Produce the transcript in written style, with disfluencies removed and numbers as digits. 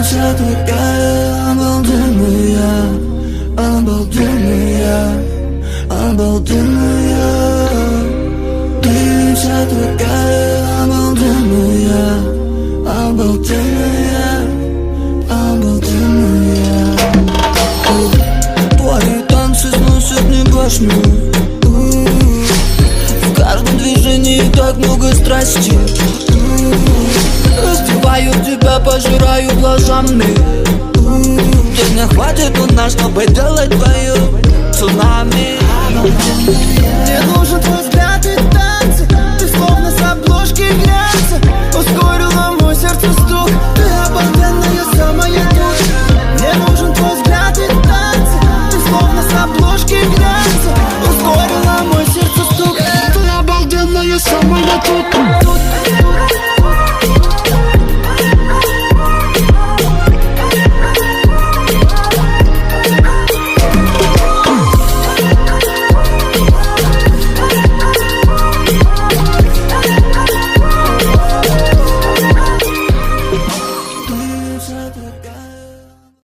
вся такая обалденная, обалденная, обалденная. Ты вся такая обалденная, обалденная, обалденная. Твои танцы сносят мне башню. В каждом движении так много страсти. Раздеваю тебя, пожираю глазами. Дня хватит у нас, чтобы делать твою цунами. Мне нужен твой взгляд и